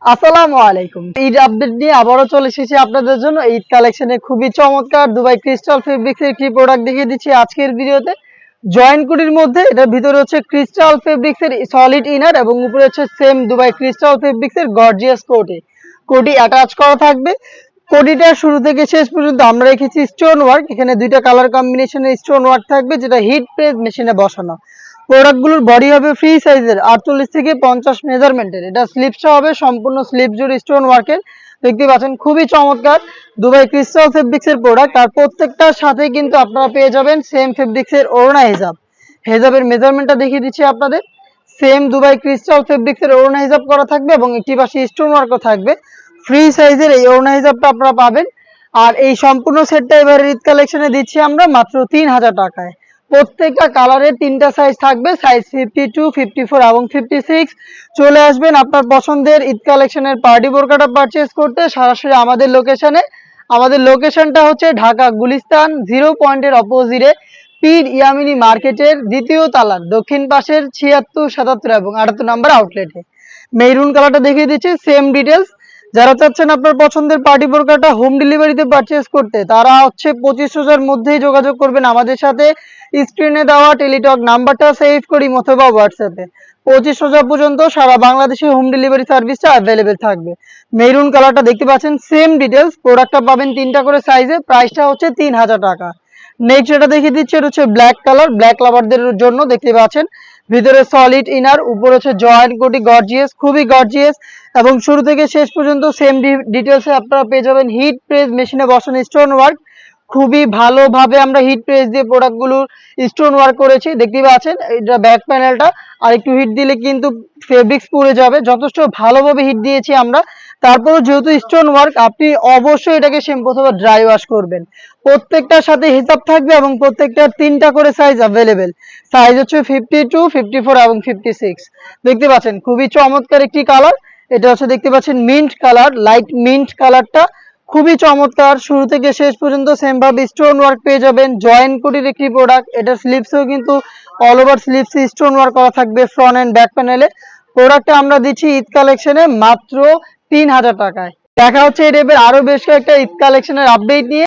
আসসালামু আলাইকুম। ঈদ আপডেট নিয়ে আবারও চলে এসেছি আপনাদের জন্য। ঈদ কালেকশনে খুবই চমৎকার দুবাই ক্রিস্টাল ফেব্রিক্সের একটি প্রোডাক্ট দেখিয়ে দিচ্ছি আজকের ভিডিওতে। জয়েন্ট কোটির মধ্যে এটার ভিতরে হচ্ছে ক্রিস্টাল ফেব্রিক্সের সলিড ইনার এবং উপরে হচ্ছে সেম দুবাই ক্রিস্টাল ফেব্রিক্সের গর্জিয়াস কোটি অ্যাটাচ করা থাকবে। কোটিটা শুরু থেকে শেষ পর্যন্ত আমরা রেখেছি স্টোন ওয়ার্ক। এখানে দুইটা কালার কম্বিনেশনের স্টোন ওয়ার্ক থাকবে, যেটা হিট প্রেস মেশিনে বসানো। প্রোডাক্টগুলোর বডি হবে ফ্রি সাইজের 48 থেকে 50 মেজারমেন্টের। এটা স্লিপসটা হবে সম্পূর্ণ স্লিপ জুড়ে স্টোন ওয়ার্কের। দেখতে পাচ্ছেন খুবই চমৎকার দুবাই ক্রিস্টাল ফেব্রিক্সের প্রোডাক্ট। আর প্রত্যেকটার সাথে কিন্তু আপনারা পেয়ে যাবেন সেম ফেব্রিক্সের ওড়না হিজাব। হেজাবের মেজারমেন্টটা দেখিয়ে দিচ্ছি আপনাদের। সেম দুবাই ক্রিস্টাল ফেব্রিক্সের ওড়না হিজাব করা থাকবে এবং একটি পাশে স্টোন ওয়ার্কও থাকবে। ফ্রি সাইজের এই ওড়না হিজাবটা আপনারা পাবেন। আর এই সম্পূর্ণ সেটটা এবারে ঈদ কালেকশনে দিচ্ছি আমরা মাত্র 3000 টাকায়। প্রত্যেকটা কালারের তিনটা সাইজ থাকবে, সাইজ 52, 54 এবং 56। চলে আসবেন আপনার পছন্দের ঈদ কালেকশনের পার্টি বোরকাটা পারচেজ করতে সরাসরি আমাদের লোকেশনে। আমাদের লোকেশনটা হচ্ছে ঢাকা গুলিস্তান 0 পয়েন্টের অপোজিটে পীর ইয়ামিনী মার্কেটের দ্বিতীয় তালার দক্ষিণ পাশের 76, 77 এবং 78 নম্বর আউটলেটে। মেরুন কালারটা দেখিয়ে দিচ্ছি, সেম ডিটেলস। যারা চাচ্ছেন আপনার পছন্দের পার্টি বোরকাটা হোম ডেলিভারিতে পারচেজ করতে, তারা হচ্ছে 25,000 মধ্যেই যোগাযোগ করবেন আমাদের সাথে। স্ক্রিনে দেওয়া টেলিটক নাম্বারটা সেভ করি অথবা হোয়াটসঅ্যাপে। 25,000 পর্যন্ত সারা বাংলাদেশে হোম ডেলিভারি সার্ভিসটা অ্যাভেলেবেল থাকবে। মেরুন কালারটা দেখতে পাচ্ছেন, সেম ডিটেলস। প্রোডাক্টটা পাবেন তিনটা করে সাইজে, প্রাইসটা হচ্ছে 3000 টাকা। নেক্সট যেটা দেখিয়ে দিচ্ছি এটা হচ্ছে ব্ল্যাক কালার, ব্ল্যাক লাভারদের জন্য। দেখতে পাচ্ছেন ভিতরে সলিড ইনার, উপরে হচ্ছে জয়েন্ট কোটি গর্জিয়াস, খুবই গর্জিয়াস। এবং শুরু থেকে শেষ পর্যন্ত সেম ডিটেলসে আপনারা পেয়ে যাবেন হিট প্রেস মেশিনে বসানো স্টোন ওয়ার্ক। খুবই ভালোভাবে আমরা হিট প্রেস দিয়ে প্রোডাক্টগুলোর স্টোন ওয়ার্ক করেছি। দেখতে পাচ্ছেন এটা ব্যাক প্যানেলটা, আর একটু হিট দিলে কিন্তু ফেব্রিক্স পুড়ে যাবে। যথেষ্ট ভালোভাবে হিট দিয়েছি আমরা। তারপর যেহেতু স্টোন ওয়ার্ক, আপনি অবশ্যই এটাকে শ্যাম্পু অথবা ড্রাই ওয়াশ করবেন। প্রত্যেকটার সাথে হিসাব থাকবে এবং প্রত্যেকটার তিনটা করে সাইজ অ্যাভেলেবেল। সাইজ হচ্ছে 52, 54 এবং 56। দেখতে পাচ্ছেন খুবই চমৎকার একটি কালার। এটা হচ্ছে দেখতে পাচ্ছেন মিন্ট কালার, লাইট মিন্ট কালারটা খুবই চমৎকার। শুরু থেকে শেষ পর্যন্ত সেম ভাবে স্টোন ওয়ার্ক পেয়ে যাবেন। জয়েন্ট কোটির একটি প্রোডাক্ট। এটা স্লিপসেও কিন্তু অল ওভার স্লিপসে স্টোন ওয়ার্ক করা থাকবে ফ্রন্ট এন্ড ব্যাক প্যানেলে। প্রোডাক্টটা আমরা দিচ্ছি ঈদ কালেকশনে মাত্র 3000 টাকায়। দেখা হচ্ছে এই টাইপের আরো বেশ কয়েকটা ঈদ কালেকশনের আপডেট নিয়ে।